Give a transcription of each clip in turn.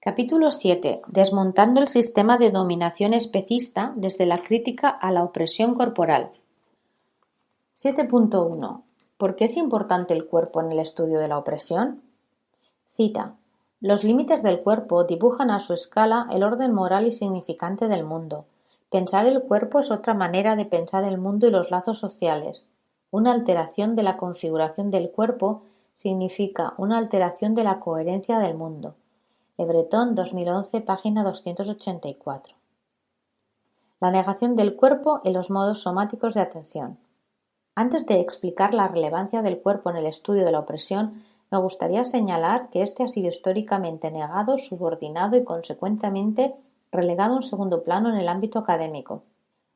Capítulo 7. Desmontando el sistema de dominación especista desde la crítica a la opresión corporal. 7.1. ¿Por qué es importante el cuerpo en el estudio de la opresión? Cita. Los límites del cuerpo dibujan a su escala el orden moral y significante del mundo. Pensar el cuerpo es otra manera de pensar el mundo y los lazos sociales. Una alteración de la configuración del cuerpo significa una alteración de la coherencia del mundo. Le Breton, 2011, página 284. La negación del cuerpo en los modos somáticos de atención. Antes de explicar la relevancia del cuerpo en el estudio de la opresión, me gustaría señalar que este ha sido históricamente negado, subordinado y consecuentemente relegado a un segundo plano en el ámbito académico.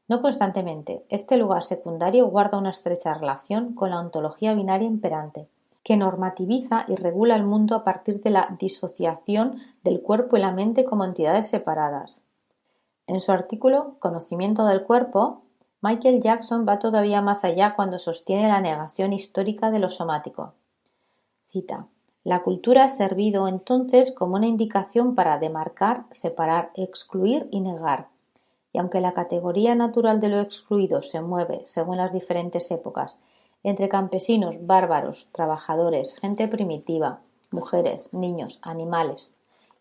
No constantemente, este lugar secundario guarda una estrecha relación con la ontología binaria imperante, que normativiza y regula el mundo a partir de la disociación del cuerpo y la mente como entidades separadas. En su artículo Conocimiento del cuerpo, Michael Jackson va todavía más allá cuando sostiene la negación histórica de lo somático. Cita. La cultura ha servido entonces como una indicación para demarcar, separar, excluir y negar. Y aunque la categoría natural de lo excluido se mueve, según las diferentes épocas, entre campesinos, bárbaros, trabajadores, gente primitiva, mujeres, niños, animales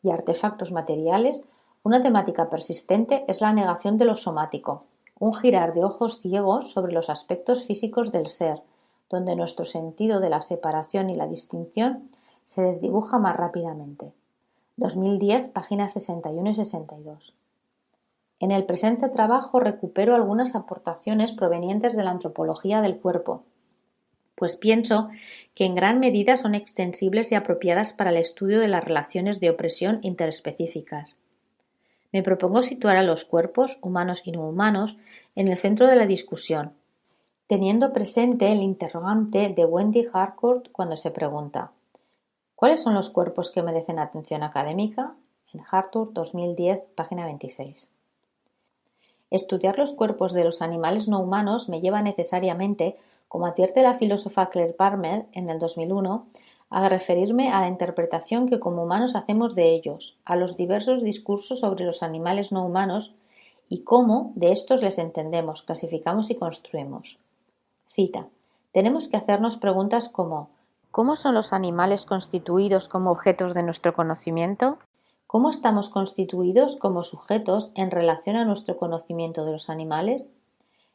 y artefactos materiales, una temática persistente es la negación de lo somático, un girar de ojos ciegos sobre los aspectos físicos del ser, donde nuestro sentido de la separación y la distinción se desdibuja más rápidamente. 2010, páginas 61 y 62. En el presente trabajo recupero algunas aportaciones provenientes de la antropología del cuerpo, pues pienso que en gran medida son extensibles y apropiadas para el estudio de las relaciones de opresión interespecíficas. Me propongo situar a los cuerpos, humanos y no humanos, en el centro de la discusión, teniendo presente el interrogante de Wendy Harcourt cuando se pregunta ¿cuáles son los cuerpos que merecen atención académica? En Harcourt, 2010, página 26. Estudiar los cuerpos de los animales no humanos me lleva necesariamente, como advierte la filósofa Claire Palmer en el 2001, a referirme a la interpretación que como humanos hacemos de ellos, a los diversos discursos sobre los animales no humanos y cómo de estos les entendemos, clasificamos y construimos. Cita. Tenemos que hacernos preguntas como ¿cómo son los animales constituidos como objetos de nuestro conocimiento? ¿Cómo estamos constituidos como sujetos en relación a nuestro conocimiento de los animales?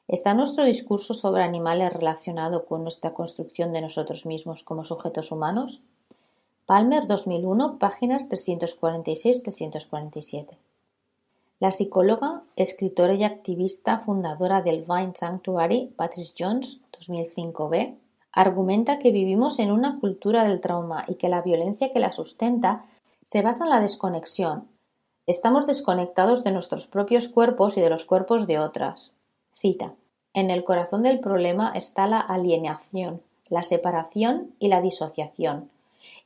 ¿Está nuestro discurso sobre animales relacionado con nuestra construcción de nosotros mismos como sujetos humanos? Palmer, 2001, páginas 346-347. La psicóloga, escritora y activista fundadora del Vine Sanctuary, Patrice Jones, 2005b, argumenta que vivimos en una cultura del trauma y que la violencia que la sustenta se basa en la desconexión. Estamos desconectados de nuestros propios cuerpos y de los cuerpos de otras. Cita. En el corazón del problema está la alienación, la separación y la disociación.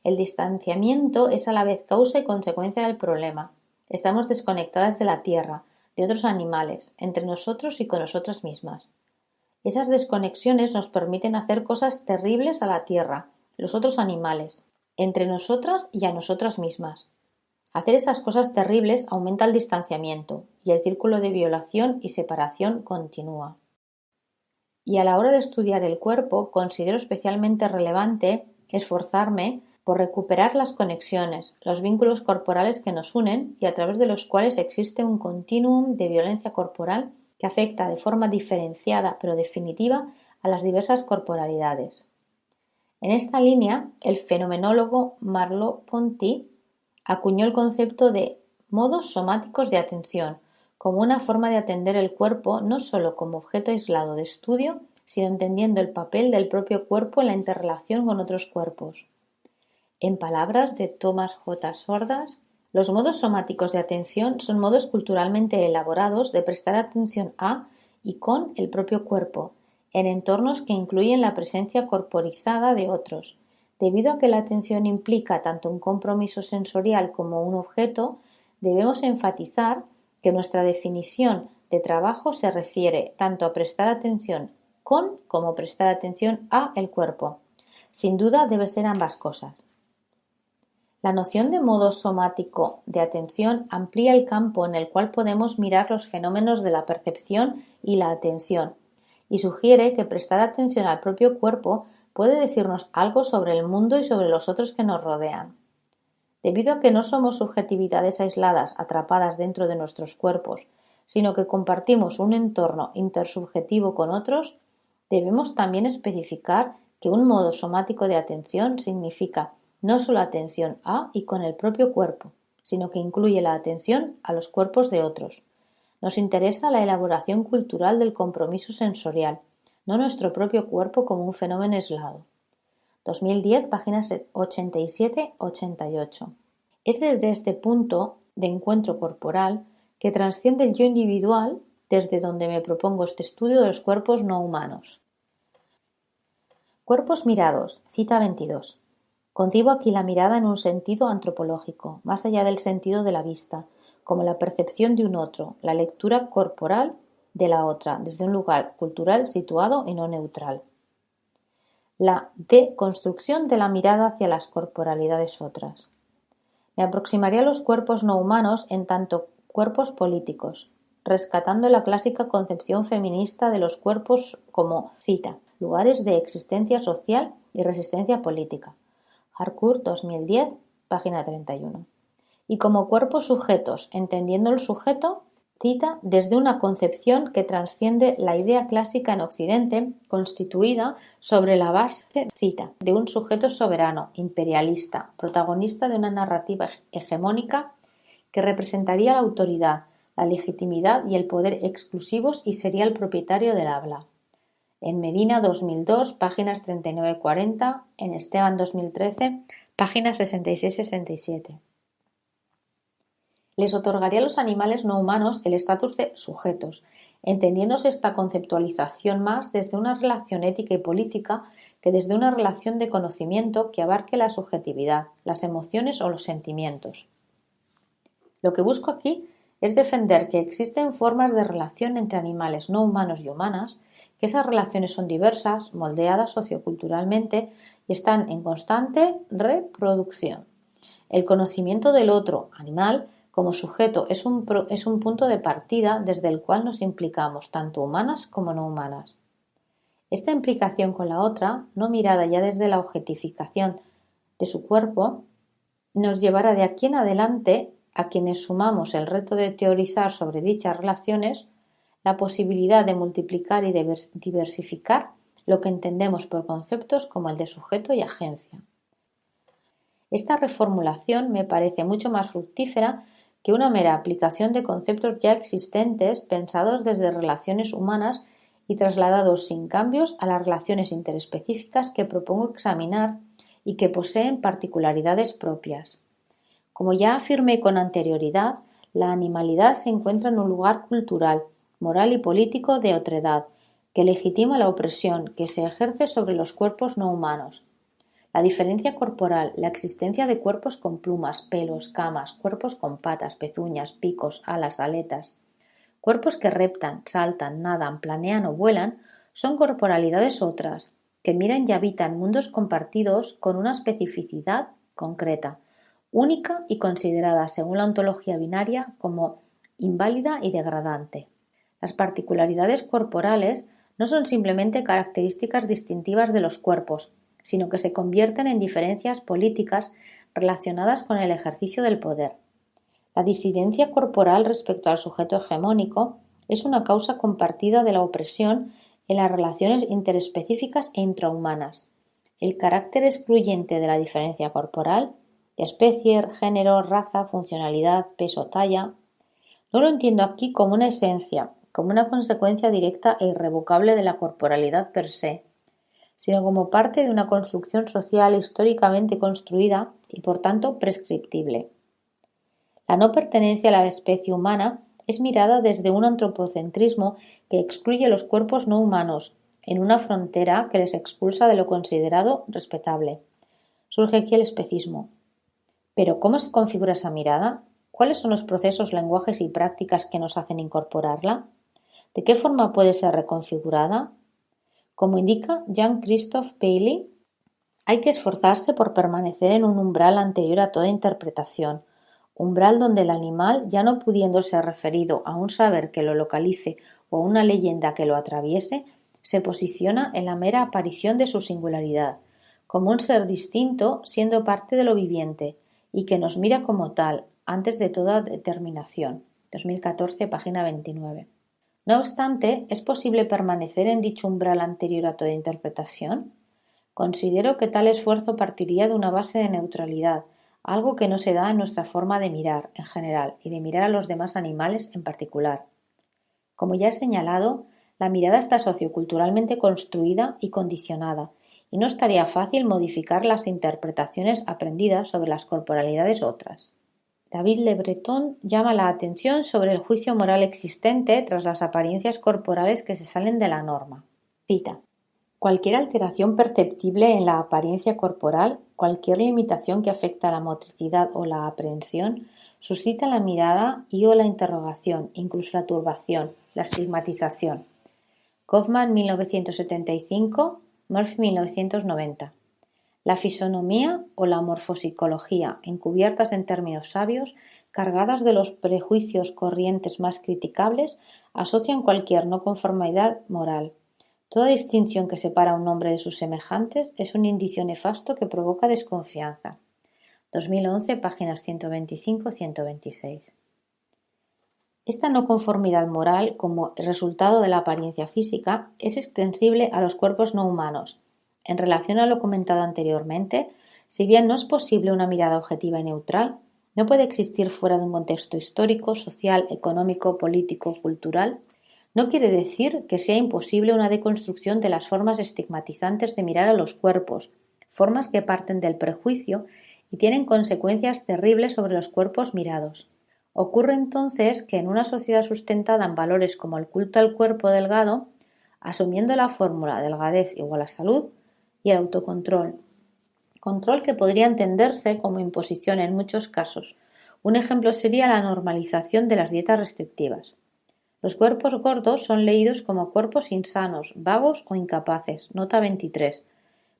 El distanciamiento es a la vez causa y consecuencia del problema. Estamos desconectadas de la tierra, de otros animales, entre nosotros y con nosotras mismas. Esas desconexiones nos permiten hacer cosas terribles a la tierra, los otros animales, entre nosotras y a nosotras mismas. Hacer esas cosas terribles aumenta el distanciamiento y el círculo de violación y separación continúa. Y a la hora de estudiar el cuerpo, considero especialmente relevante esforzarme por recuperar las conexiones, los vínculos corporales que nos unen y a través de los cuales existe un continuum de violencia corporal que afecta de forma diferenciada pero definitiva a las diversas corporalidades. En esta línea, el fenomenólogo Merleau-Ponty acuñó el concepto de modos somáticos de atención como una forma de atender el cuerpo no solo como objeto aislado de estudio, sino entendiendo el papel del propio cuerpo en la interrelación con otros cuerpos. En palabras de Thomas J. Sordas, los modos somáticos de atención son modos culturalmente elaborados de prestar atención a y con el propio cuerpo, en entornos que incluyen la presencia corporizada de otros. Debido a que la atención implica tanto un compromiso sensorial como un objeto, debemos enfatizar que nuestra definición de trabajo se refiere tanto a prestar atención con como prestar atención a el cuerpo. Sin duda debe ser ambas cosas. La noción de modo somático de atención amplía el campo en el cual podemos mirar los fenómenos de la percepción y la atención, y sugiere que prestar atención al propio cuerpo puede decirnos algo sobre el mundo y sobre los otros que nos rodean. Debido a que no somos subjetividades aisladas atrapadas dentro de nuestros cuerpos, sino que compartimos un entorno intersubjetivo con otros, debemos también especificar que un modo somático de atención significa no solo atención a y con el propio cuerpo, sino que incluye la atención a los cuerpos de otros. Nos interesa la elaboración cultural del compromiso sensorial, no nuestro propio cuerpo como un fenómeno aislado. 2010, páginas 87-88. Es desde este punto de encuentro corporal que trasciende el yo individual desde donde me propongo este estudio de los cuerpos no humanos. Cuerpos mirados, cita 22. Concibo aquí la mirada en un sentido antropológico, más allá del sentido de la vista, como la percepción de un otro, la lectura corporal de la otra, desde un lugar cultural situado y no neutral. La deconstrucción de la mirada hacia las corporalidades otras. Me aproximaría a los cuerpos no humanos en tanto cuerpos políticos, rescatando la clásica concepción feminista de los cuerpos como, cita, lugares de existencia social y resistencia política. Harcourt, 2010, página 31. Y como cuerpos sujetos, entendiendo el sujeto, cita, desde una concepción que trasciende la idea clásica en Occidente, constituida sobre la base, cita, de un sujeto soberano, imperialista, protagonista de una narrativa hegemónica que representaría la autoridad, la legitimidad y el poder exclusivos y sería el propietario del habla. En Medina 2002, páginas 39-40, en Esteban 2013, páginas 66-67. Les otorgaría a los animales no humanos el estatus de sujetos, entendiéndose esta conceptualización más desde una relación ética y política que desde una relación de conocimiento que abarque la subjetividad, las emociones o los sentimientos. Lo que busco aquí es defender que existen formas de relación entre animales no humanos y humanas, que esas relaciones son diversas, moldeadas socioculturalmente y están en constante reproducción. El conocimiento del otro animal como sujeto es un punto de partida desde el cual nos implicamos, tanto humanas como no humanas. Esta implicación con la otra, no mirada ya desde la objetificación de su cuerpo, nos llevará de aquí en adelante, a quienes sumamos el reto de teorizar sobre dichas relaciones, la posibilidad de multiplicar y de diversificar lo que entendemos por conceptos como el de sujeto y agencia. Esta reformulación me parece mucho más fructífera que una mera aplicación de conceptos ya existentes pensados desde relaciones humanas y trasladados sin cambios a las relaciones interespecíficas que propongo examinar y que poseen particularidades propias. Como ya afirmé con anterioridad, la animalidad se encuentra en un lugar cultural, moral y político de otredad, que legitima la opresión que se ejerce sobre los cuerpos no humanos. La diferencia corporal, la existencia de cuerpos con plumas, pelos, camas, cuerpos con patas, pezuñas, picos, alas, aletas, cuerpos que reptan, saltan, nadan, planean o vuelan, son corporalidades otras, que miran y habitan mundos compartidos con una especificidad concreta, única y considerada según la ontología binaria como inválida y degradante. Las particularidades corporales no son simplemente características distintivas de los cuerpos, sino que se convierten en diferencias políticas relacionadas con el ejercicio del poder. La disidencia corporal respecto al sujeto hegemónico es una causa compartida de la opresión en las relaciones interespecíficas e intrahumanas. El carácter excluyente de la diferencia corporal, de especie, género, raza, funcionalidad, peso, talla, no lo entiendo aquí como una esencia, como una consecuencia directa e irrevocable de la corporalidad per se, sino como parte de una construcción social históricamente construida y por tanto prescriptible. La no pertenencia a la especie humana es mirada desde un antropocentrismo que excluye los cuerpos no humanos, en una frontera que les expulsa de lo considerado respetable. Surge aquí el especismo. Pero ¿cómo se configura esa mirada? ¿Cuáles son los procesos, lenguajes y prácticas que nos hacen incorporarla? ¿De qué forma puede ser reconfigurada? Como indica Jean-Christophe Bailly, Hay que esforzarse por permanecer en un umbral anterior a toda interpretación, umbral donde el animal, ya no pudiendo ser referido a un saber que lo localice o a una leyenda que lo atraviese, se posiciona en la mera aparición de su singularidad, como un ser distinto siendo parte de lo viviente, y que nos mira como tal, antes de toda determinación. 2014, página 29. No obstante, ¿es posible permanecer en dicho umbral anterior a toda interpretación? Considero que tal esfuerzo partiría de una base de neutralidad, algo que no se da en nuestra forma de mirar en general y de mirar a los demás animales en particular. Como ya he señalado, la mirada está socioculturalmente construida y condicionada, y no estaría fácil modificar las interpretaciones aprendidas sobre las corporalidades otras. David Le Breton llama la atención sobre el juicio moral existente tras las apariencias corporales que se salen de la norma. Cita: cualquier alteración perceptible en la apariencia corporal, cualquier limitación que afecta a la motricidad o la aprehensión, suscita la mirada y o la interrogación, incluso la turbación, la estigmatización. Kaufman, 1975, Murphy, 1990. La fisonomía o la morfopsicología, encubiertas en términos sabios, cargadas de los prejuicios corrientes más criticables, asocian cualquier no conformidad moral. Toda distinción que separa a un hombre de sus semejantes es un indicio nefasto que provoca desconfianza. 2011, páginas 125-126. Esta no conformidad moral, como resultado de la apariencia física, es extensible a los cuerpos no humanos. En relación a lo comentado anteriormente, si bien no es posible una mirada objetiva y neutral, no puede existir fuera de un contexto histórico, social, económico, político, cultural. No quiere decir que sea imposible una deconstrucción de las formas estigmatizantes de mirar a los cuerpos, formas que parten del prejuicio y tienen consecuencias terribles sobre los cuerpos mirados. Ocurre entonces que en una sociedad sustentada en valores como el culto al cuerpo delgado, asumiendo la fórmula delgadez igual a salud, y el autocontrol, control que podría entenderse como imposición en muchos casos. Un ejemplo sería la normalización de las dietas restrictivas. Los cuerpos gordos son leídos como cuerpos insanos, vagos o incapaces. Nota 23.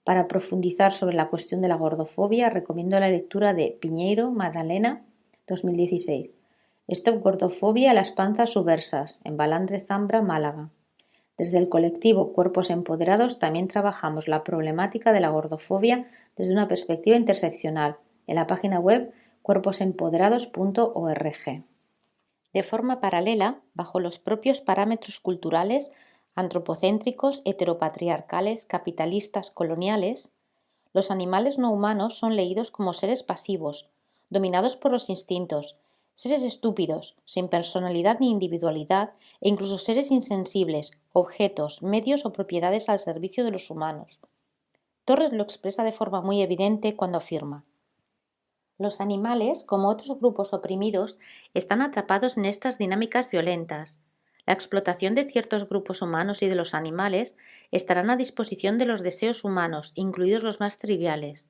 Para profundizar sobre la cuestión de la gordofobia, recomiendo la lectura de Piñeiro, Magdalena, 2016. Stop Gordofobia a las panzas subversas, en Balandre Zambra, Málaga. Desde el colectivo Cuerpos Empoderados también trabajamos la problemática de la gordofobia desde una perspectiva interseccional, en la página web cuerposempoderados.org. De forma paralela, bajo los propios parámetros culturales, antropocéntricos, heteropatriarcales, capitalistas, coloniales, los animales no humanos son leídos como seres pasivos, dominados por los instintos, seres estúpidos, sin personalidad ni individualidad, e incluso seres insensibles, objetos, medios o propiedades al servicio de los humanos. Torres lo expresa de forma muy evidente cuando afirma: los animales, como otros grupos oprimidos, están atrapados en estas dinámicas violentas. La explotación de ciertos grupos humanos y de los animales estarán a disposición de los deseos humanos, incluidos los más triviales.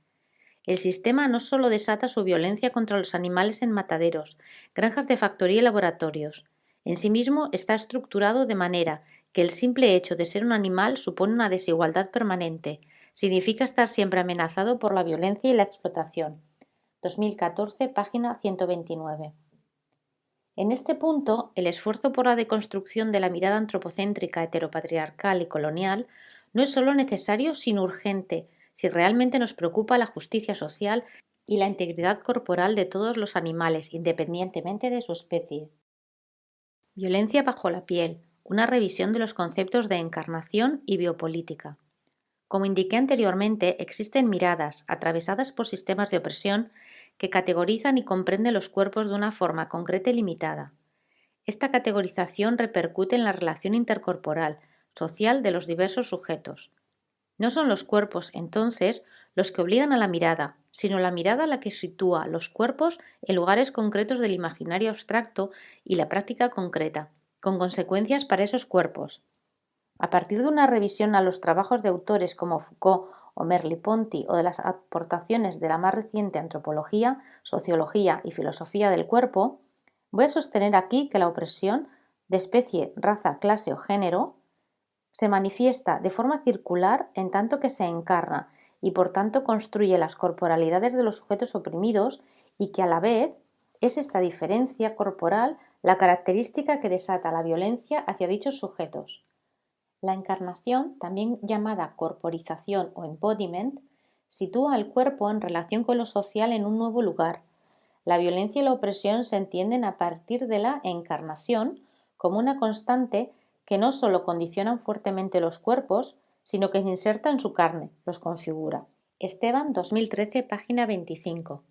El sistema no solo desata su violencia contra los animales en mataderos, granjas de factoría y laboratorios. En sí mismo está estructurado de manera que el simple hecho de ser un animal supone una desigualdad permanente, significa estar siempre amenazado por la violencia y la explotación. 2014, página 129. En este punto, el esfuerzo por la deconstrucción de la mirada antropocéntrica, heteropatriarcal y colonial no es solo necesario, sino urgente, si realmente nos preocupa la justicia social y la integridad corporal de todos los animales, independientemente de su especie. Violencia bajo la piel, una revisión de los conceptos de encarnación y biopolítica. Como indiqué anteriormente, existen miradas, atravesadas por sistemas de opresión, que categorizan y comprenden los cuerpos de una forma concreta y limitada. Esta categorización repercute en la relación intercorporal, social de los diversos sujetos. No son los cuerpos, entonces, los que obligan a la mirada, sino la mirada la que sitúa los cuerpos en lugares concretos del imaginario abstracto y la práctica concreta, con consecuencias para esos cuerpos. A partir de una revisión a los trabajos de autores como Foucault o Merleau-Ponty o de las aportaciones de la más reciente antropología, sociología y filosofía del cuerpo, voy a sostener aquí que la opresión de especie, raza, clase o género se manifiesta de forma circular en tanto que se encarna y por tanto construye las corporalidades de los sujetos oprimidos y que a la vez es esta diferencia corporal la característica que desata la violencia hacia dichos sujetos. La encarnación, también llamada corporización o embodiment, sitúa al cuerpo en relación con lo social en un nuevo lugar. La violencia y la opresión se entienden a partir de la encarnación como una constante que no solo condicionan fuertemente los cuerpos, sino que se inserta en su carne, los configura. Esteban, 2013, página 25.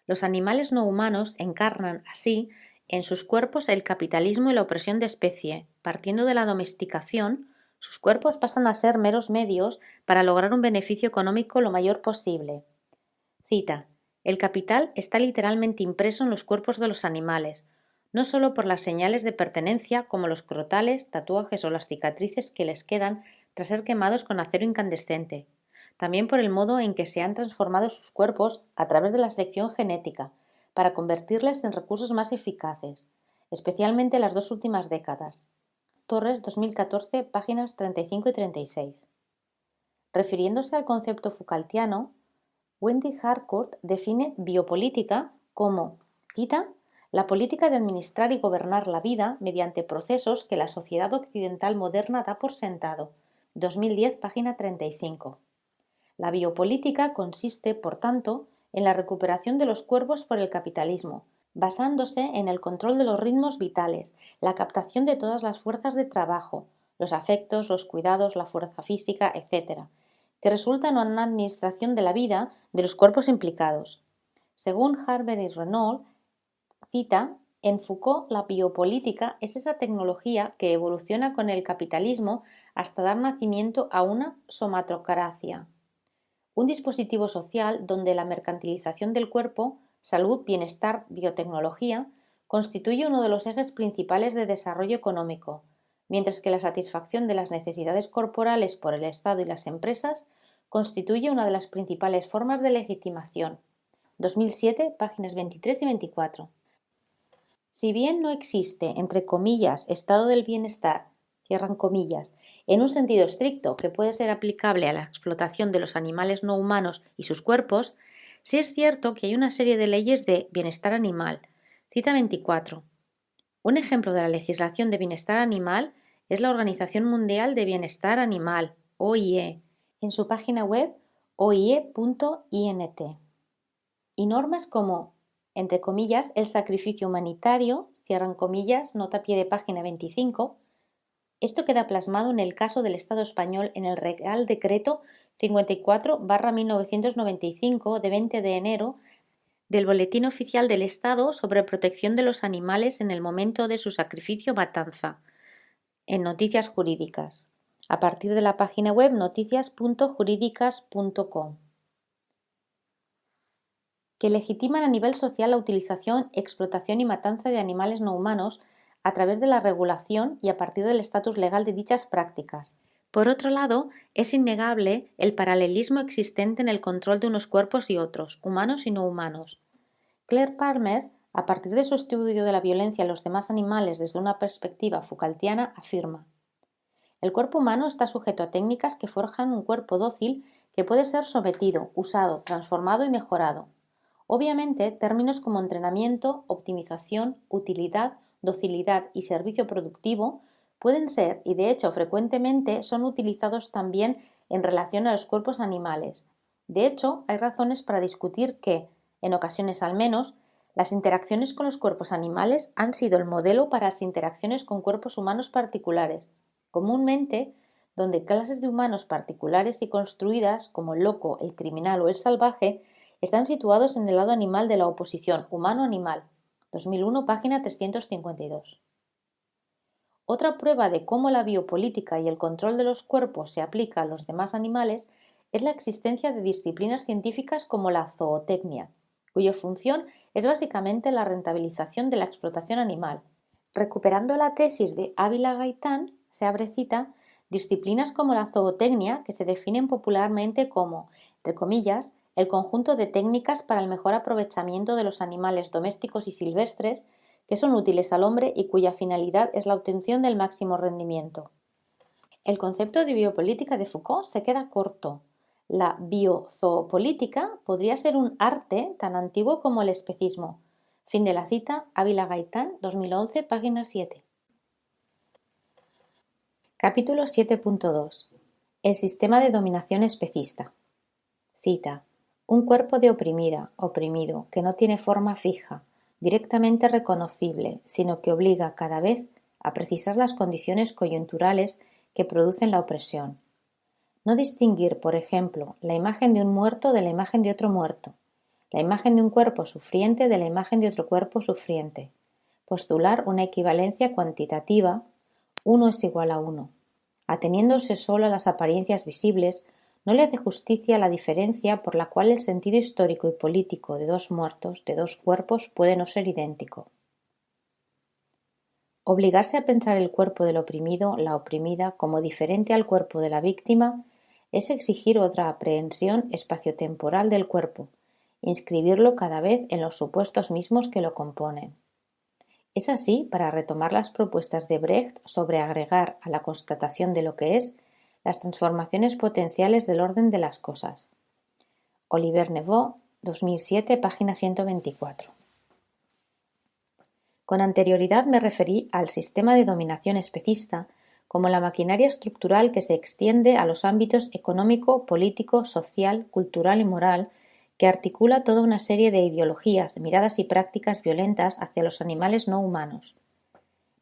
Los animales no humanos encarnan, así, en sus cuerpos el capitalismo y la opresión de especie. Partiendo de la domesticación, sus cuerpos pasan a ser meros medios para lograr un beneficio económico lo mayor posible. Cita: el capital está literalmente impreso en los cuerpos de los animales, no solo por las señales de pertenencia como los crotales, tatuajes o las cicatrices que les quedan tras ser quemados con acero incandescente, también por el modo en que se han transformado sus cuerpos a través de la selección genética, para convertirles en recursos más eficaces, especialmente en las 2 últimas décadas. Torres, 2014, páginas 35 y 36. Refiriéndose al concepto Foucaultiano, Wendy Harcourt define biopolítica como, cita, la política de administrar y gobernar la vida mediante procesos que la sociedad occidental moderna da por sentado. 2010, página 35. La biopolítica consiste, por tanto, en la recuperación de los cuerpos por el capitalismo, basándose en el control de los ritmos vitales, la captación de todas las fuerzas de trabajo, los afectos, los cuidados, la fuerza física, etc., que resultan en una administración de la vida de los cuerpos implicados. Según Harber y Renault, cita, en Foucault la biopolítica es esa tecnología que evoluciona con el capitalismo hasta dar nacimiento a una somatocracia, un dispositivo social donde la mercantilización del cuerpo, salud, bienestar, biotecnología, constituye uno de los ejes principales de desarrollo económico, mientras que la satisfacción de las necesidades corporales por el Estado y las empresas constituye una de las principales formas de legitimación. 2007, páginas 23 y 24. Si bien no existe, entre comillas, estado del bienestar, cierran comillas, en un sentido estricto que puede ser aplicable a la explotación de los animales no humanos y sus cuerpos, sí es cierto que hay una serie de leyes de bienestar animal. Cita 24. Un ejemplo de la legislación de bienestar animal es la Organización Mundial de Bienestar Animal, OIE, en su página web oie.int. Y normas como, entre comillas, el sacrificio humanitario, cierran comillas, nota a pie de página 25. Esto queda plasmado en el caso del Estado español en el Real Decreto 54/1995 de 20 de enero del Boletín Oficial del Estado sobre protección de los animales en el momento de su sacrificio o matanza, en Noticias Jurídicas, a partir de la página web noticias.juridicas.com, que legitiman a nivel social la utilización, explotación y matanza de animales no humanos a través de la regulación y a partir del estatus legal de dichas prácticas. Por otro lado, es innegable el paralelismo existente en el control de unos cuerpos y otros, humanos y no humanos. Claire Palmer, a partir de su estudio de la violencia en los demás animales desde una perspectiva Foucaultiana, afirma: el cuerpo humano está sujeto a técnicas que forjan un cuerpo dócil que puede ser sometido, usado, transformado y mejorado. Obviamente, términos como entrenamiento, optimización, utilidad, docilidad y servicio productivo pueden ser, y de hecho frecuentemente son utilizados también en relación a los cuerpos animales. De hecho, hay razones para discutir que, en ocasiones al menos, las interacciones con los cuerpos animales han sido el modelo para las interacciones con cuerpos humanos particulares, comúnmente donde clases de humanos particulares y construidas, como el loco, el criminal o el salvaje, están situados en el lado animal de la oposición humano-animal. 2001, página 352. Otra prueba de cómo la biopolítica y el control de los cuerpos se aplica a los demás animales es la existencia de disciplinas científicas como la zootecnia, cuya función es básicamente la rentabilización de la explotación animal. Recuperando la tesis de Ávila Gaitán, se abre cita, disciplinas como la zootecnia, que se definen popularmente como, entre comillas, el conjunto de técnicas para el mejor aprovechamiento de los animales domésticos y silvestres que son útiles al hombre y cuya finalidad es la obtención del máximo rendimiento. El concepto de biopolítica de Foucault se queda corto. La biozopolítica podría ser un arte tan antiguo como el especismo. Fin de la cita, Ávila Gaitán, 2011, página 7. Capítulo 7.2. El sistema de dominación especista. Cita. Un cuerpo de oprimida, oprimido, que no tiene forma fija, directamente reconocible, sino que obliga cada vez a precisar las condiciones coyunturales que producen la opresión. No distinguir, por ejemplo, la imagen de un muerto de la imagen de otro muerto, la imagen de un cuerpo sufriente de la imagen de otro cuerpo sufriente. Postular una equivalencia cuantitativa, 1 es igual a 1. Ateniéndose solo a las apariencias visibles, no le hace justicia a la diferencia por la cual el sentido histórico y político de dos muertos, de dos cuerpos, puede no ser idéntico. Obligarse a pensar el cuerpo del oprimido, la oprimida, como diferente al cuerpo de la víctima, es exigir otra aprehensión espaciotemporal del cuerpo, inscribirlo cada vez en los supuestos mismos que lo componen. Es así, para retomar las propuestas de Brecht sobre agregar a la constatación de lo que es las transformaciones potenciales del orden de las cosas. Olivier Neveu, 2007, página 124. Con anterioridad me referí al sistema de dominación especista como la maquinaria estructural que se extiende a los ámbitos económico, político, social, cultural y moral, que articula toda una serie de ideologías, miradas y prácticas violentas hacia los animales no humanos.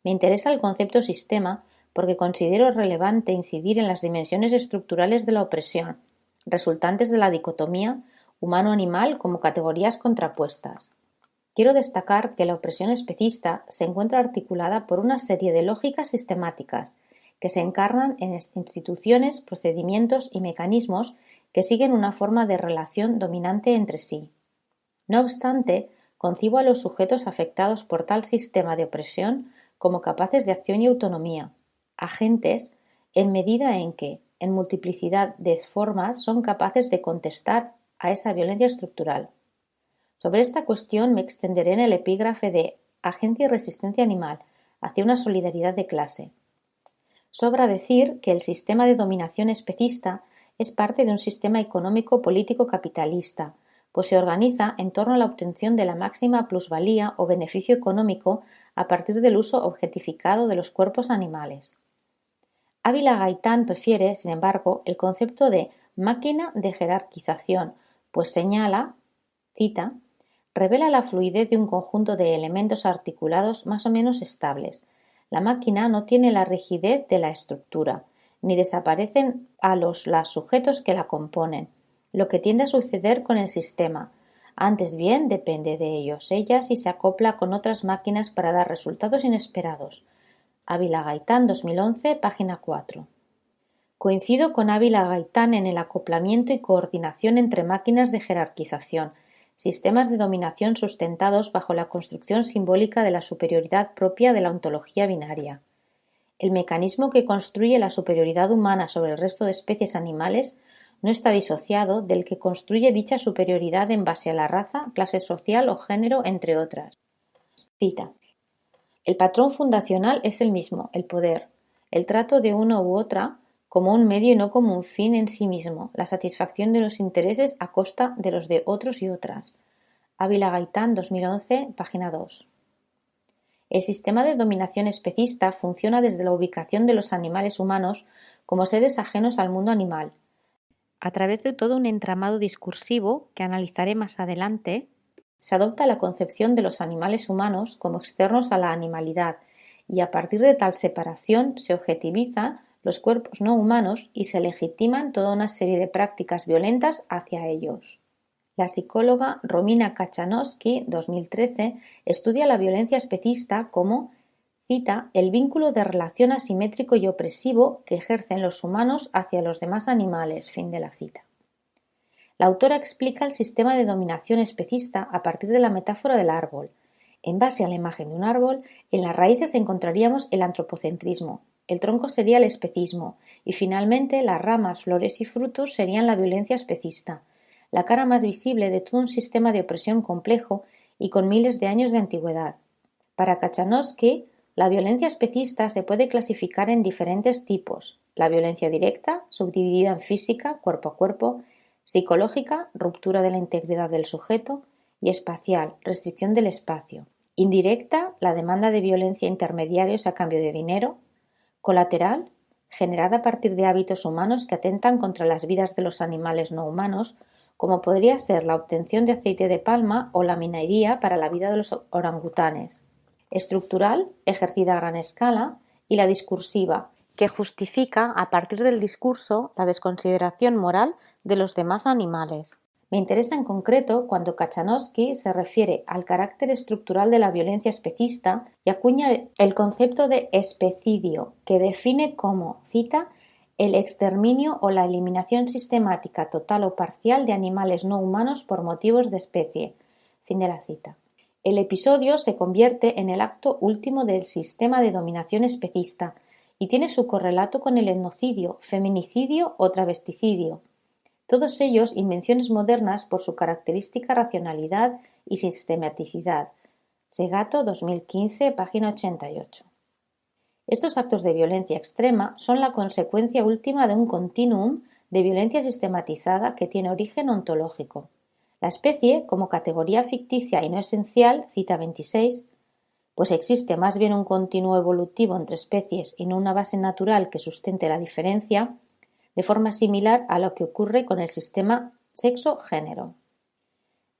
Me interesa el concepto sistema porque considero relevante incidir en las dimensiones estructurales de la opresión, resultantes de la dicotomía humano-animal como categorías contrapuestas. Quiero destacar que la opresión especista se encuentra articulada por una serie de lógicas sistemáticas que se encarnan en instituciones, procedimientos y mecanismos que siguen una forma de relación dominante entre sí. No obstante, concibo a los sujetos afectados por tal sistema de opresión como capaces de acción y autonomía, agentes, en medida en que, en multiplicidad de formas, son capaces de contestar a esa violencia estructural. Sobre esta cuestión me extenderé en el epígrafe de Agencia y resistencia animal hacia una solidaridad de clase. Sobra decir que el sistema de dominación especista es parte de un sistema económico político capitalista, pues se organiza en torno a la obtención de la máxima plusvalía o beneficio económico a partir del uso objetificado de los cuerpos animales. Ávila Gaitán prefiere, sin embargo, el concepto de máquina de jerarquización, pues señala, cita, revela la fluidez de un conjunto de elementos articulados más o menos estables. La máquina no tiene la rigidez de la estructura, ni desaparecen los sujetos que la componen, lo que tiende a suceder con el sistema. Antes bien, depende de ellos, ellas, y se acopla con otras máquinas para dar resultados inesperados. Ávila Gaitán, 2011, página 4. Coincido con Ávila Gaitán en el acoplamiento y coordinación entre máquinas de jerarquización, sistemas de dominación sustentados bajo la construcción simbólica de la superioridad propia de la ontología binaria. El mecanismo que construye la superioridad humana sobre el resto de especies animales no está disociado del que construye dicha superioridad en base a la raza, clase social o género, entre otras. Cita. El patrón fundacional es el mismo, el poder, el trato de uno u otra como un medio y no como un fin en sí mismo, la satisfacción de los intereses a costa de los de otros y otras. Ávila Gaitán, 2011, página 2. El sistema de dominación especista funciona desde la ubicación de los animales humanos como seres ajenos al mundo animal. A través de todo un entramado discursivo que analizaré más adelante, se adopta la concepción de los animales humanos como externos a la animalidad y a partir de tal separación se objetiviza los cuerpos no humanos y se legitiman toda una serie de prácticas violentas hacia ellos. La psicóloga Romina Kachanowski, 2013, estudia la violencia especista como, cita, el vínculo de relación asimétrico y opresivo que ejercen los humanos hacia los demás animales, fin de la cita. La autora explica el sistema de dominación especista a partir de la metáfora del árbol. En base a la imagen de un árbol, en las raíces encontraríamos el antropocentrismo, el tronco sería el especismo y finalmente las ramas, flores y frutos serían la violencia especista, la cara más visible de todo un sistema de opresión complejo y con miles de años de antigüedad. Para Kachanowski, la violencia especista se puede clasificar en diferentes tipos: la violencia directa, subdividida en física, cuerpo a cuerpo, psicológica, ruptura de la integridad del sujeto, y espacial, restricción del espacio. Indirecta, la demanda de violencia a intermediarios a cambio de dinero. Colateral, generada a partir de hábitos humanos que atentan contra las vidas de los animales no humanos, como podría ser la obtención de aceite de palma o la minería para la vida de los orangutanes. Estructural, ejercida a gran escala, y la discursiva, que justifica a partir del discurso la desconsideración moral de los demás animales. Me interesa en concreto cuando Kachanowski se refiere al carácter estructural de la violencia especista y acuña el concepto de especidio, que define como, cita, el exterminio o la eliminación sistemática, total o parcial de animales no humanos por motivos de especie. Fin de la cita. El episodio se convierte en el acto último del sistema de dominación especista y tiene su correlato con el etnocidio, feminicidio o travesticidio. Todos ellos invenciones modernas por su característica racionalidad y sistematicidad. Segato, 2015, página 88. Estos actos de violencia extrema son la consecuencia última de un continuum de violencia sistematizada que tiene origen ontológico. La especie, como categoría ficticia y no esencial, cita 26, pues existe más bien un continuo evolutivo entre especies y no una base natural que sustente la diferencia, de forma similar a lo que ocurre con el sistema sexo-género.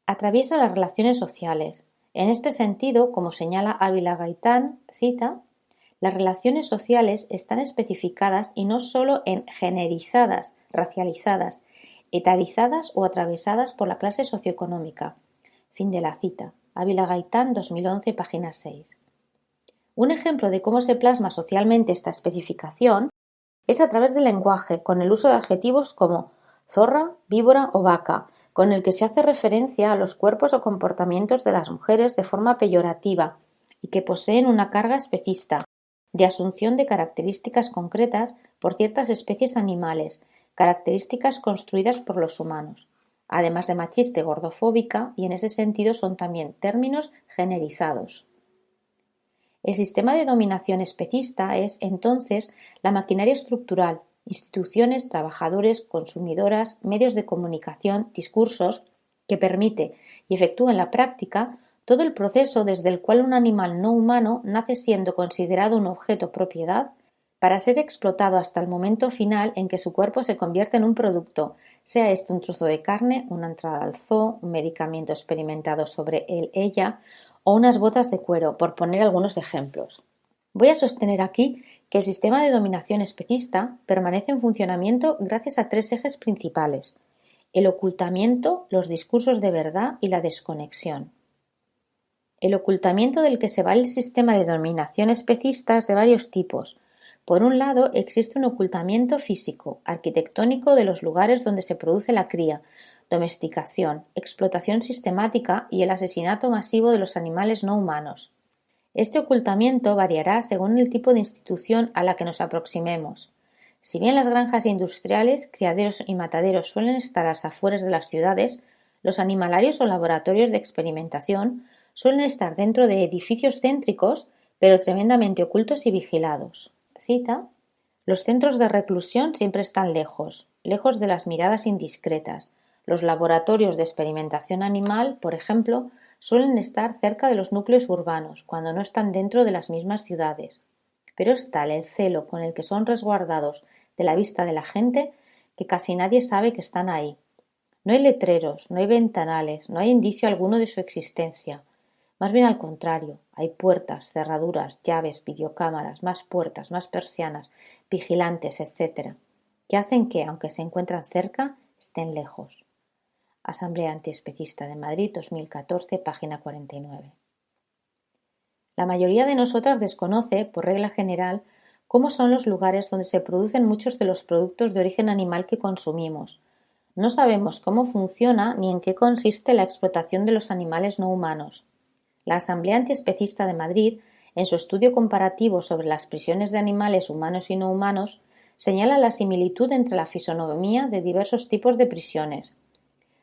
Atraviesa las relaciones sociales. En este sentido, como señala Ávila Gaitán, cita, las relaciones sociales están especificadas y no sólo en generizadas, racializadas, etarizadas o atravesadas por la clase socioeconómica. Fin de la cita. Ávila Gaitán, 2011, página 6. Un ejemplo de cómo se plasma socialmente esta especificación es a través del lenguaje, con el uso de adjetivos como zorra, víbora o vaca, con el que se hace referencia a los cuerpos o comportamientos de las mujeres de forma peyorativa y que poseen una carga especista, de asunción de características concretas por ciertas especies animales, características construidas por los humanos, además de machista y gordofóbica, y en ese sentido son también términos generizados. El sistema de dominación especista es, entonces, la maquinaria estructural, instituciones, trabajadores, consumidoras, medios de comunicación, discursos, que permite y efectúa en la práctica todo el proceso desde el cual un animal no humano nace siendo considerado un objeto propiedad para ser explotado hasta el momento final en que su cuerpo se convierte en un producto, sea este un trozo de carne, una entrada al zoo, un medicamento experimentado sobre él/ella o unas botas de cuero, por poner algunos ejemplos. Voy a sostener aquí que el sistema de dominación especista permanece en funcionamiento gracias a tres ejes principales: el ocultamiento, los discursos de verdad y la desconexión. El ocultamiento del que se vale el sistema de dominación especista es de varios tipos. Por un lado, existe un ocultamiento físico, arquitectónico de los lugares donde se produce la cría, domesticación, explotación sistemática y el asesinato masivo de los animales no humanos. Este ocultamiento variará según el tipo de institución a la que nos aproximemos. Si bien las granjas industriales, criaderos y mataderos suelen estar a las afueras de las ciudades, los animalarios o laboratorios de experimentación suelen estar dentro de edificios céntricos, pero tremendamente ocultos y vigilados. Cita: los centros de reclusión siempre están lejos, lejos de las miradas indiscretas. Los laboratorios de experimentación animal, por ejemplo, suelen estar cerca de los núcleos urbanos, cuando no están dentro de las mismas ciudades. Pero es tal el celo con el que son resguardados de la vista de la gente que casi nadie sabe que están ahí. No hay letreros, no hay ventanales, no hay indicio alguno de su existencia. Más bien al contrario, hay puertas, cerraduras, llaves, videocámaras, más puertas, más persianas, vigilantes, etc., que hacen que, aunque se encuentran cerca, estén lejos. Asamblea Antiespecista de Madrid, 2014, página 49. La mayoría de nosotras desconoce, por regla general, cómo son los lugares donde se producen muchos de los productos de origen animal que consumimos. No sabemos cómo funciona ni en qué consiste la explotación de los animales no humanos. La Asamblea Antiespecista de Madrid, en su estudio comparativo sobre las prisiones de animales humanos y no humanos, señala la similitud entre la fisonomía de diversos tipos de prisiones.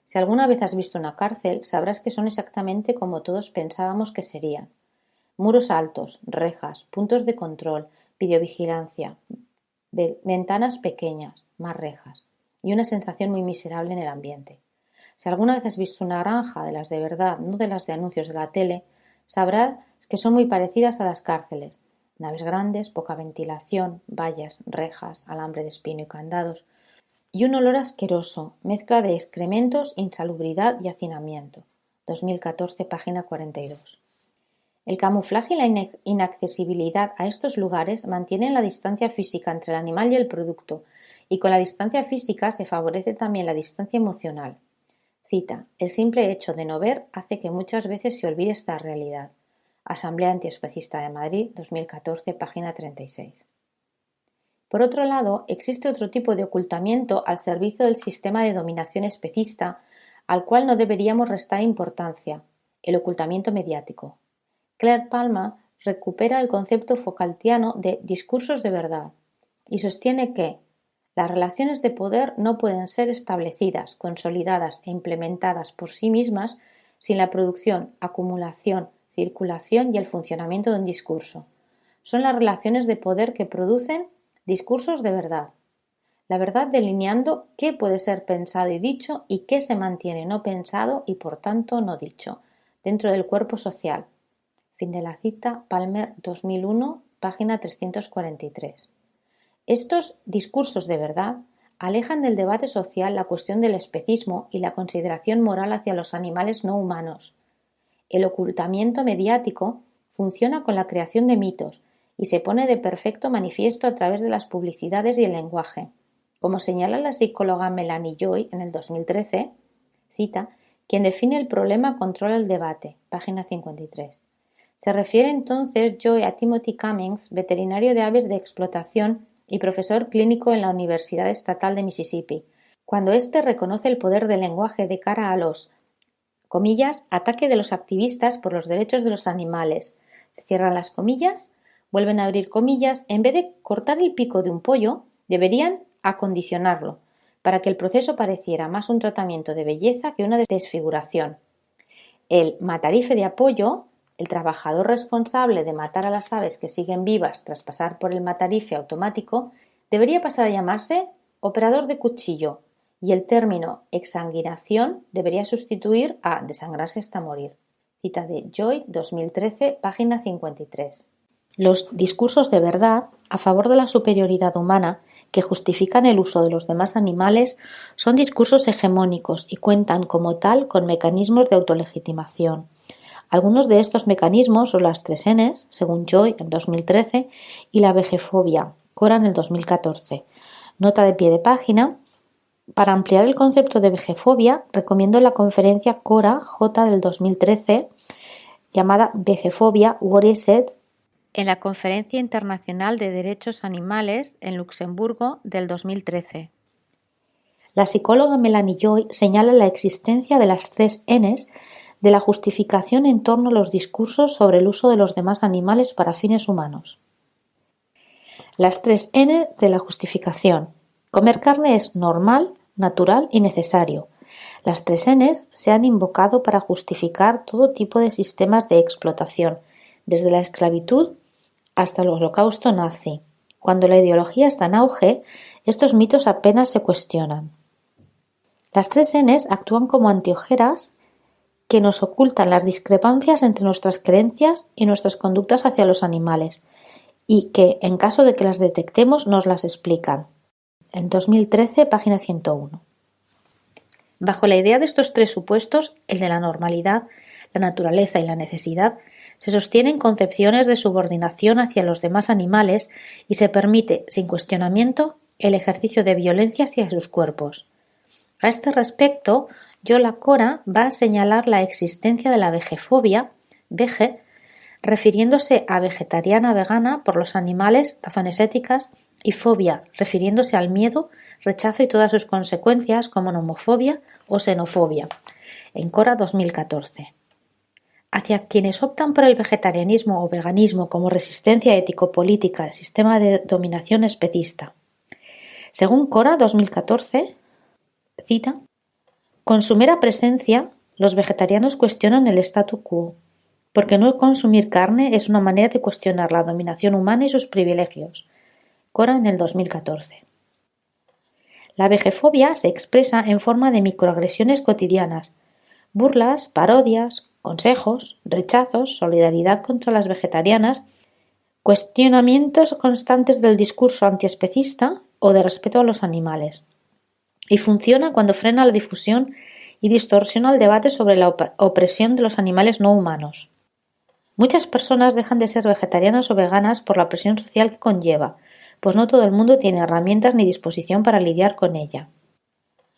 Si alguna vez has visto una cárcel, sabrás que son exactamente como todos pensábamos que serían. Muros altos, rejas, puntos de control, videovigilancia, ventanas pequeñas, más rejas. y una sensación muy miserable en el ambiente. Si alguna vez has visto una granja de las de verdad, no de las de anuncios de la tele, sabrás que son muy parecidas a las cárceles. Naves grandes, poca ventilación, vallas, rejas, alambre de espino y candados, y un olor asqueroso, mezcla de excrementos, insalubridad y hacinamiento. 2014, página 42. El camuflaje y la inaccesibilidad a estos lugares mantienen la distancia física entre el animal y el producto, y con la distancia física se favorece también la distancia emocional. Cita: el simple hecho de no ver hace que muchas veces se olvide esta realidad. Asamblea Antiespecista de Madrid, 2014, página 36. Por otro lado, existe otro tipo de ocultamiento al servicio del sistema de dominación especista, al cual no deberíamos restar importancia: el ocultamiento mediático. Claire Palma recupera el concepto Foucaultiano de discursos de verdad y sostiene que las relaciones de poder no pueden ser establecidas, consolidadas e implementadas por sí mismas sin la producción, acumulación, circulación y el funcionamiento de un discurso. Son las relaciones de poder que producen discursos de verdad. La verdad delineando qué puede ser pensado y dicho y qué se mantiene no pensado y por tanto no dicho dentro del cuerpo social. Fin de la cita, Palmer, 2001, página 343. Estos discursos de verdad alejan del debate social la cuestión del especismo y la consideración moral hacia los animales no humanos. El ocultamiento mediático funciona con la creación de mitos y se pone de perfecto manifiesto a través de las publicidades y el lenguaje. Como señala la psicóloga Melanie Joy en el 2013, cita: quien define el problema controla el debate, página 53. Se refiere entonces Joy a Timothy Cummings, veterinario de aves de explotación y profesor clínico en la Universidad Estatal de Mississippi, cuando éste reconoce el poder del lenguaje de cara a los, comillas, ataque de los activistas por los derechos de los animales. Se cierran las comillas, vuelven a abrir comillas, en vez de cortar el pico de un pollo, deberían acondicionarlo, para que el proceso pareciera más un tratamiento de belleza que una desfiguración. El matarife de apoyo, el trabajador responsable de matar a las aves que siguen vivas tras pasar por el matarife automático, debería pasar a llamarse operador de cuchillo, y el término exsanguinación debería sustituir a desangrarse hasta morir. Cita de Joy, 2013, página 53. Los discursos de verdad a favor de la superioridad humana que justifican el uso de los demás animales son discursos hegemónicos y cuentan como tal con mecanismos de autolegitimación. Algunos de estos mecanismos son las 3 Ns, según Joy en 2013, y la vejefobia, Cora en el 2014. Nota de pie de página. Para ampliar el concepto de vejefobia, recomiendo la conferencia Cora J del 2013, llamada Vejefobia, What is it?, en la Conferencia Internacional de Derechos Animales en Luxemburgo del 2013. La psicóloga Melanie Joy señala la existencia de las 3 Ns de la justificación en torno a los discursos sobre el uso de los demás animales para fines humanos. Las 3 N de la justificación. Comer carne es normal, natural y necesario. Las 3 Ns se han invocado para justificar todo tipo de sistemas de explotación, desde la esclavitud hasta el holocausto nazi. Cuando la ideología está en auge, estos mitos apenas se cuestionan. Las 3 Ns actúan como anteojeras que nos ocultan las discrepancias entre nuestras creencias y nuestras conductas hacia los animales, y que, en caso de que las detectemos, nos las explican. En 2013, página 101. Bajo la idea de estos 3 supuestos, el de la normalidad, la naturaleza y la necesidad, se sostienen concepciones de subordinación hacia los demás animales y se permite, sin cuestionamiento, el ejercicio de violencia hacia sus cuerpos. A este respecto, Yola Cora va a señalar la existencia de la vejefobia, veje, refiriéndose a vegetariana vegana por los animales, razones éticas, y fobia, refiriéndose al miedo, rechazo y todas sus consecuencias como nomofobia o xenofobia, en Cora 2014. Hacia quienes optan por el vegetarianismo o veganismo como resistencia ético-política al sistema de dominación especista. Según Cora 2014, cita: con su mera presencia, los vegetarianos cuestionan el statu quo, porque no consumir carne es una manera de cuestionar la dominación humana y sus privilegios. Cora en el 2014. La vejefobia se expresa en forma de microagresiones cotidianas, burlas, parodias, consejos, rechazos, solidaridad contra las vegetarianas, cuestionamientos constantes del discurso antiespecista o de respeto a los animales. Y funciona cuando frena la difusión y distorsiona el debate sobre la opresión de los animales no humanos. Muchas personas dejan de ser vegetarianas o veganas por la presión social que conlleva, pues no todo el mundo tiene herramientas ni disposición para lidiar con ella.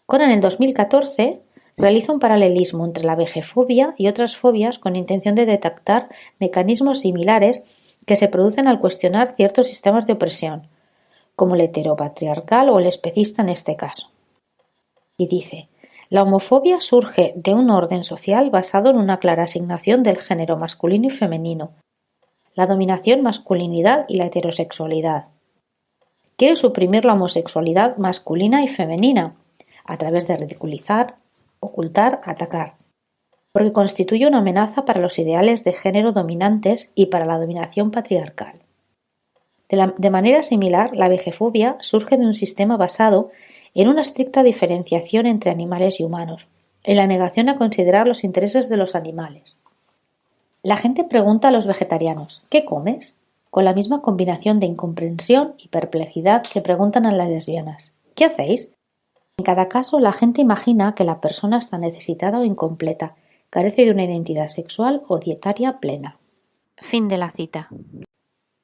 Cora en el 2014 realiza un paralelismo entre la vejefobia y otras fobias con intención de detectar mecanismos similares que se producen al cuestionar ciertos sistemas de opresión, como el heteropatriarcal o el especista en este caso. Y dice: la homofobia surge de un orden social basado en una clara asignación del género masculino y femenino, la dominación masculinidad y la heterosexualidad. Quiere suprimir la homosexualidad masculina y femenina, a través de ridiculizar, ocultar, atacar, porque constituye una amenaza para los ideales de género dominantes y para la dominación patriarcal. De manera similar, la vejefobia surge de un sistema basado en una estricta diferenciación entre animales y humanos, en la negación a considerar los intereses de los animales. La gente pregunta a los vegetarianos: ¿qué comes?, con la misma combinación de incomprensión y perplejidad que preguntan a las lesbianas: ¿qué hacéis? En cada caso, la gente imagina que la persona está necesitada o incompleta, carece de una identidad sexual o dietaria plena. Fin de la cita.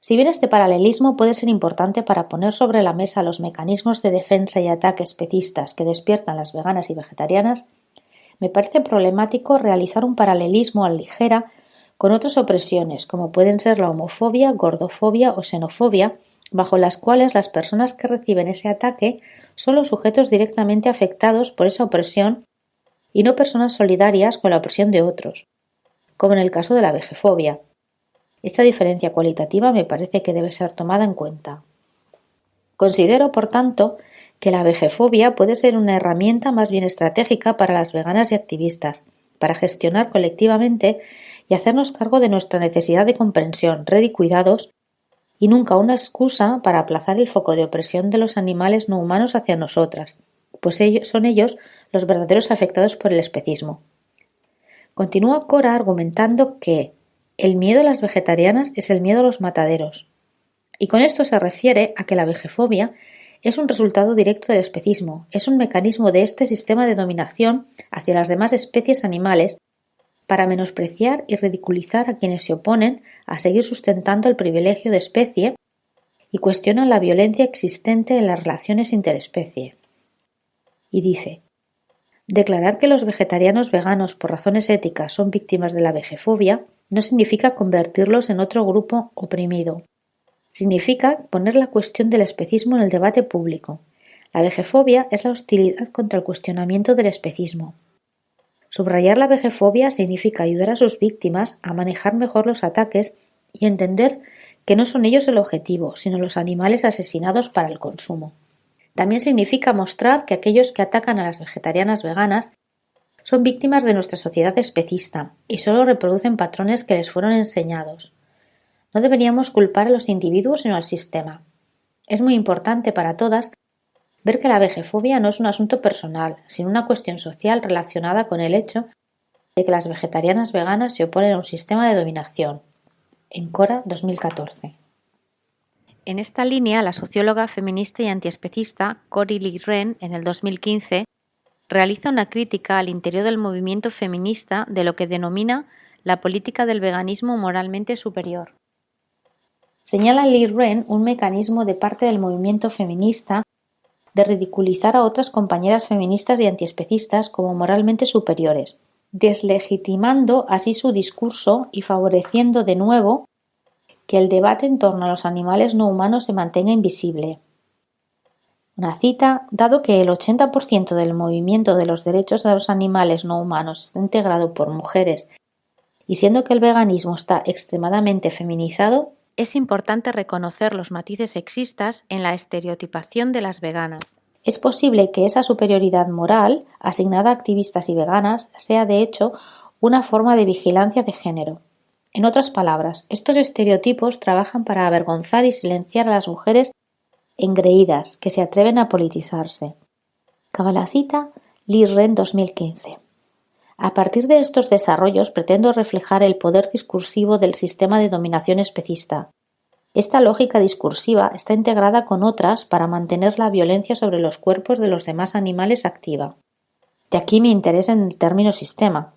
Si bien este paralelismo puede ser importante para poner sobre la mesa los mecanismos de defensa y ataque especistas que despiertan las veganas y vegetarianas, me parece problemático realizar un paralelismo a la ligera con otras opresiones, como pueden ser la homofobia, gordofobia o xenofobia, bajo las cuales las personas que reciben ese ataque son los sujetos directamente afectados por esa opresión y no personas solidarias con la opresión de otros, como en el caso de la vejefobia. Esta diferencia cualitativa me parece que debe ser tomada en cuenta. Considero, por tanto, que la vejefobia puede ser una herramienta más bien estratégica para las veganas y activistas, para gestionar colectivamente y hacernos cargo de nuestra necesidad de comprensión, red y cuidados, y nunca una excusa para aplazar el foco de opresión de los animales no humanos hacia nosotras, pues son ellos los verdaderos afectados por el especismo. Continúa Cora argumentando que el miedo a las vegetarianas es el miedo a los mataderos, y con esto se refiere a que la vejefobia es un resultado directo del especismo, es un mecanismo de este sistema de dominación hacia las demás especies animales para menospreciar y ridiculizar a quienes se oponen a seguir sustentando el privilegio de especie y cuestionan la violencia existente en las relaciones interespecie. Y dice: declarar que los vegetarianos veganos por razones éticas son víctimas de la vejefobia no significa convertirlos en otro grupo oprimido. Significa poner la cuestión del especismo en el debate público. La vejefobia es la hostilidad contra el cuestionamiento del especismo. Subrayar la vejefobia significa ayudar a sus víctimas a manejar mejor los ataques y entender que no son ellos el objetivo, sino los animales asesinados para el consumo. También significa mostrar que aquellos que atacan a las vegetarianas veganas son víctimas de nuestra sociedad especista y solo reproducen patrones que les fueron enseñados. No deberíamos culpar a los individuos sino al sistema. Es muy importante para todas ver que la vejefobia no es un asunto personal, sino una cuestión social relacionada con el hecho de que las vegetarianas veganas se oponen a un sistema de dominación. En Cora, 2014. En esta línea, la socióloga feminista y antiespecista Cori Lee Wren, en el 2015, realiza una crítica al interior del movimiento feminista de lo que denomina la política del veganismo moralmente superior. Señala Lee Wren un mecanismo de parte del movimiento feminista de ridiculizar a otras compañeras feministas y antiespecistas como moralmente superiores, deslegitimando así su discurso y favoreciendo de nuevo que el debate en torno a los animales no humanos se mantenga invisible. Una cita: dado que el 80% del movimiento de los derechos de los animales no humanos está integrado por mujeres y siendo que el veganismo está extremadamente feminizado, es importante reconocer los matices sexistas en la estereotipación de las veganas. Es posible que esa superioridad moral asignada a activistas y veganas sea de hecho una forma de vigilancia de género. En otras palabras, estos estereotipos trabajan para avergonzar y silenciar a las mujeres engreídas que se atreven a politizarse. Acaba la cita, Lee Ren 2015. A partir de estos desarrollos pretendo reflejar el poder discursivo del sistema de dominación especista. Esta lógica discursiva está integrada con otras para mantener la violencia sobre los cuerpos de los demás animales activa. De aquí mi interés en el término sistema.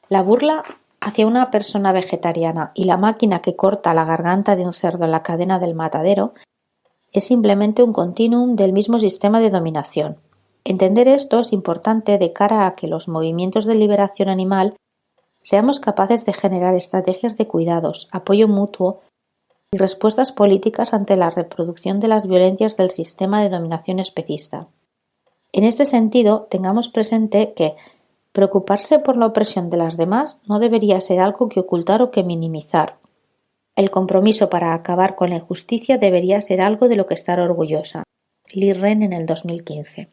La burla hacia una persona vegetariana y la máquina que corta la garganta de un cerdo en la cadena del matadero es simplemente un continuum del mismo sistema de dominación. Entender esto es importante de cara a que los movimientos de liberación animal seamos capaces de generar estrategias de cuidados, apoyo mutuo y respuestas políticas ante la reproducción de las violencias del sistema de dominación especista. En este sentido, tengamos presente que preocuparse por la opresión de las demás no debería ser algo que ocultar o que minimizar. El compromiso para acabar con la injusticia debería ser algo de lo que estar orgullosa. Lee Ren en el 2015.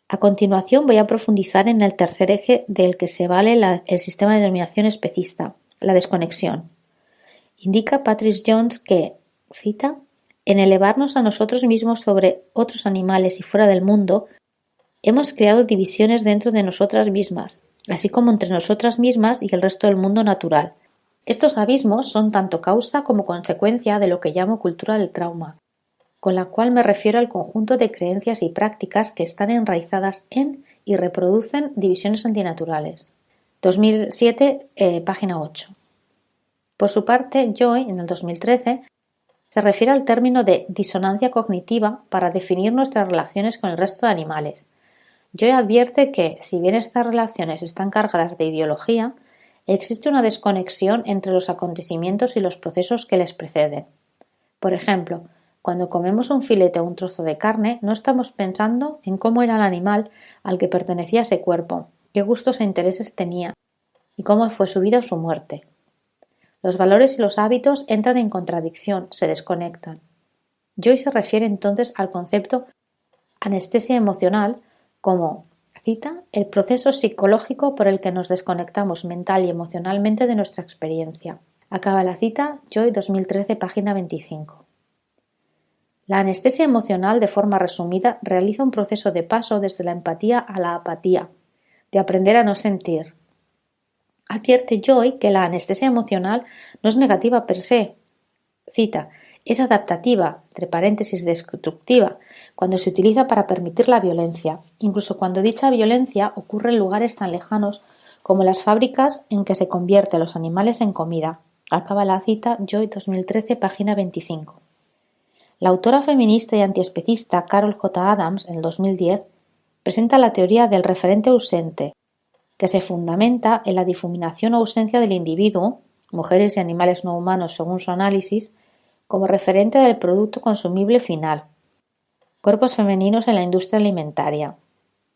A continuación voy a profundizar en el tercer eje del que se vale el sistema de dominación especista, la desconexión. Indica Patrice Jones que, cita, en elevarnos a nosotros mismos sobre otros animales y fuera del mundo, hemos creado divisiones dentro de nosotras mismas, así como entre nosotras mismas y el resto del mundo natural. Estos abismos son tanto causa como consecuencia de lo que llamo cultura del trauma, con la cual me refiero al conjunto de creencias y prácticas que están enraizadas en y reproducen divisiones antinaturales. 2007, página 8. Por su parte, Joy, en el 2013, se refiere al término de disonancia cognitiva para definir nuestras relaciones con el resto de animales. Joy advierte que, si bien estas relaciones están cargadas de ideología, existe una desconexión entre los acontecimientos y los procesos que les preceden. Por ejemplo, cuando comemos un filete o un trozo de carne, no estamos pensando en cómo era el animal al que pertenecía ese cuerpo, qué gustos e intereses tenía y cómo fue su vida o su muerte. Los valores y los hábitos entran en contradicción, se desconectan. Joy se refiere entonces al concepto anestesia emocional como, cita, el proceso psicológico por el que nos desconectamos mental y emocionalmente de nuestra experiencia. Acaba la cita, Joy 2013, página 25. La anestesia emocional, de forma resumida, realiza un proceso de paso desde la empatía a la apatía, de aprender a no sentir. Advierte Joy que la anestesia emocional no es negativa per se. Cita, es adaptativa, entre paréntesis destructiva, cuando se utiliza para permitir la violencia, incluso cuando dicha violencia ocurre en lugares tan lejanos como las fábricas en que se convierte a los animales en comida. Acaba la cita, Joy 2013, página 25. La autora feminista y antiespecista Carol J. Adams, en el 2010, presenta la teoría del referente ausente, que se fundamenta en la difuminación o ausencia del individuo, mujeres y animales no humanos según su análisis, como referente del producto consumible final. Cuerpos femeninos en la industria alimentaria.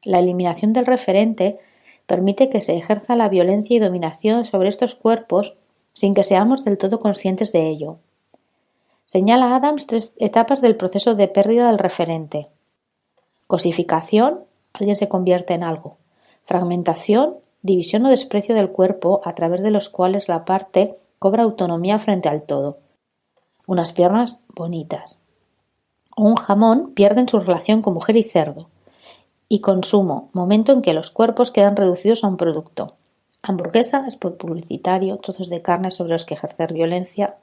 La eliminación del referente permite que se ejerza la violencia y dominación sobre estos cuerpos sin que seamos del todo conscientes de ello. Señala Adams 3 etapas del proceso de pérdida del referente. Cosificación, alguien se convierte en algo. Fragmentación, división o desprecio del cuerpo a través de los cuales la parte cobra autonomía frente al todo. Unas piernas bonitas. O un jamón pierden su relación con mujer y cerdo. Y consumo, momento en que los cuerpos quedan reducidos a un producto. Hamburguesa, spot publicitario, trozos de carne sobre los que ejercer violencia.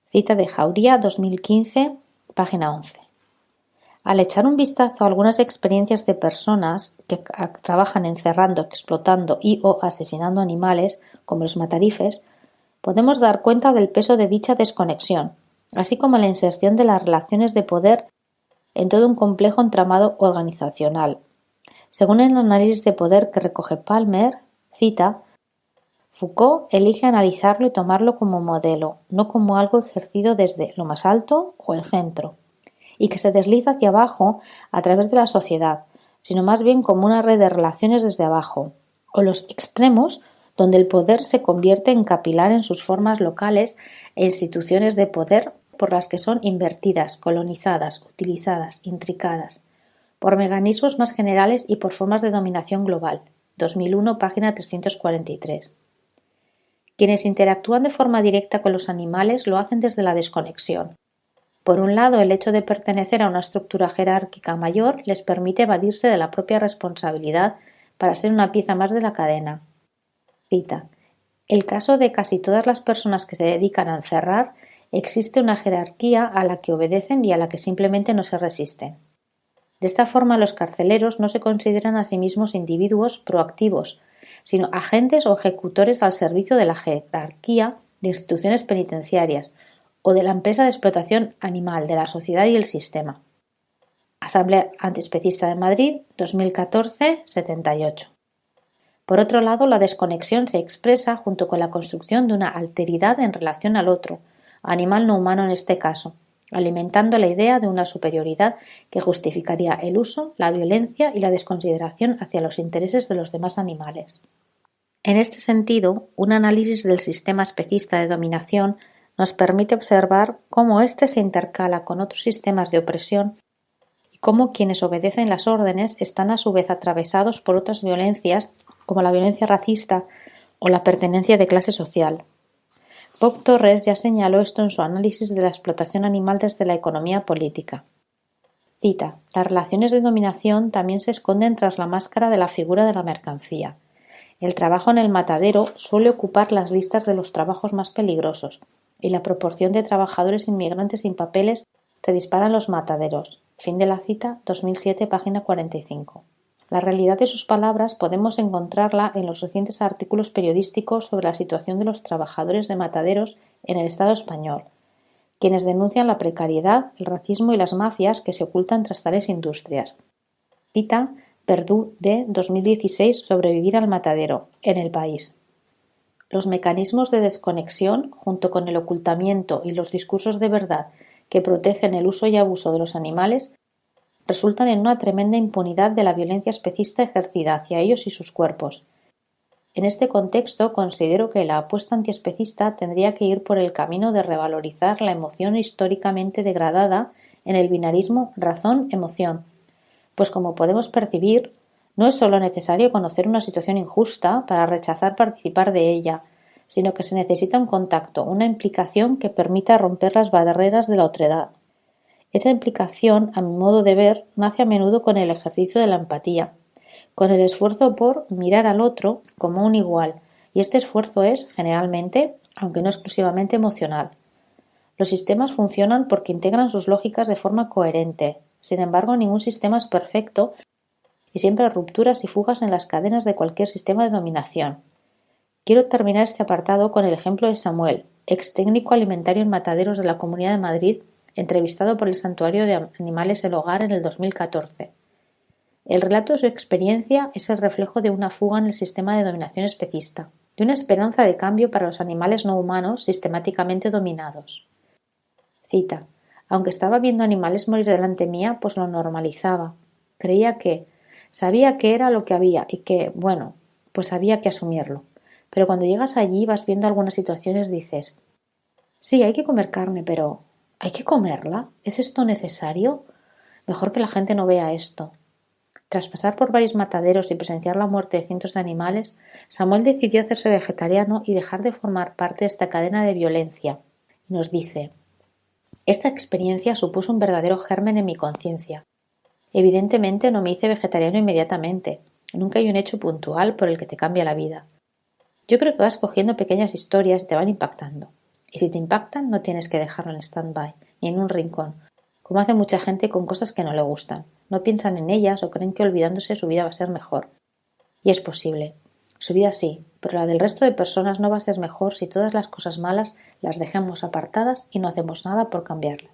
Cita de Jauría 2015, página 11. Al echar un vistazo a algunas experiencias de personas que trabajan encerrando, explotando y o asesinando animales, como los matarifes, podemos dar cuenta del peso de dicha desconexión, así como la inserción de las relaciones de poder en todo un complejo entramado organizacional. Según el análisis de poder que recoge Palmer, cita, Foucault elige analizarlo y tomarlo como modelo, no como algo ejercido desde lo más alto o el centro, y que se desliza hacia abajo a través de la sociedad, sino más bien como una red de relaciones desde abajo, o los extremos donde el poder se convierte en capilar en sus formas locales e instituciones de poder por las que son invertidas, colonizadas, utilizadas, intricadas, por mecanismos más generales y por formas de dominación global. 2001, página 343. Quienes interactúan de forma directa con los animales lo hacen desde la desconexión. Por un lado, el hecho de pertenecer a una estructura jerárquica mayor les permite evadirse de la propia responsabilidad para ser una pieza más de la cadena. Cita: el caso de casi todas las personas que se dedican a encerrar, existe una jerarquía a la que obedecen y a la que simplemente no se resisten. De esta forma, los carceleros no se consideran a sí mismos individuos proactivos, sino agentes o ejecutores al servicio de la jerarquía de instituciones penitenciarias o de la empresa de explotación animal, de la sociedad y el sistema. Asamblea Antiespecista de Madrid, 2014, 78. Por otro lado, la desconexión se expresa junto con la construcción de una alteridad en relación al otro, animal no humano en este caso, alimentando la idea de una superioridad que justificaría el uso, la violencia y la desconsideración hacia los intereses de los demás animales. En este sentido, un análisis del sistema especista de dominación nos permite observar cómo éste se intercala con otros sistemas de opresión y cómo quienes obedecen las órdenes están a su vez atravesados por otras violencias como la violencia racista o la pertenencia de clase social. Bob Torres ya señaló esto en su análisis de la explotación animal desde la economía política. Cita: las relaciones de dominación también se esconden tras la máscara de la figura de la mercancía. El trabajo en el matadero suele ocupar las listas de los trabajos más peligrosos, y la proporción de trabajadores inmigrantes sin papeles se dispara en los mataderos. Fin de la cita, 2007, página 45. La realidad de sus palabras podemos encontrarla en los recientes artículos periodísticos sobre la situación de los trabajadores de mataderos en el Estado español, quienes denuncian la precariedad, el racismo y las mafias que se ocultan tras tales industrias. Cita Verdú de 2016, Sobrevivir al matadero, en El País. Los mecanismos de desconexión, junto con el ocultamiento y los discursos de verdad que protegen el uso y abuso de los animales, resultan en una tremenda impunidad de la violencia especista ejercida hacia ellos y sus cuerpos. En este contexto, considero que la apuesta antiespecista tendría que ir por el camino de revalorizar la emoción históricamente degradada en el binarismo razón-emoción, pues como podemos percibir, no es solo necesario conocer una situación injusta para rechazar participar de ella, sino que se necesita un contacto, una implicación que permita romper las barreras de la otredad. Esa implicación, a mi modo de ver, nace a menudo con el ejercicio de la empatía, con el esfuerzo por mirar al otro como un igual, y este esfuerzo es, generalmente, aunque no exclusivamente emocional. Los sistemas funcionan porque integran sus lógicas de forma coherente. Sin embargo, ningún sistema es perfecto y siempre hay rupturas y fugas en las cadenas de cualquier sistema de dominación. Quiero terminar este apartado con el ejemplo de Samuel, ex técnico alimentario en mataderos de la Comunidad de Madrid, entrevistado por el Santuario de Animales El Hogar en el 2014. El relato de su experiencia es el reflejo de una fuga en el sistema de dominación especista, de una esperanza de cambio para los animales no humanos sistemáticamente dominados. Cita: aunque estaba viendo animales morir delante mía, pues lo normalizaba. Sabía que era lo que había y que, bueno, pues había que asumirlo. Pero cuando llegas allí vas viendo algunas situaciones dices: sí, hay que comer carne, pero ¿hay que comerla? ¿Es esto necesario? Mejor que la gente no vea esto. Tras pasar por varios mataderos y presenciar la muerte de cientos de animales, Samuel decidió hacerse vegetariano y dejar de formar parte de esta cadena de violencia. Nos dice: esta experiencia supuso un verdadero germen en mi conciencia. Evidentemente no me hice vegetariano inmediatamente. Nunca hay un hecho puntual por el que te cambia la vida. Yo creo que vas cogiendo pequeñas historias y te van impactando. Y si te impactan, no tienes que dejarlo en stand-by, ni en un rincón, como hace mucha gente con cosas que no le gustan. No piensan en ellas o creen que olvidándose su vida va a ser mejor. Y es posible. Su vida sí, pero la del resto de personas no va a ser mejor si todas las cosas malas las dejamos apartadas y no hacemos nada por cambiarlas.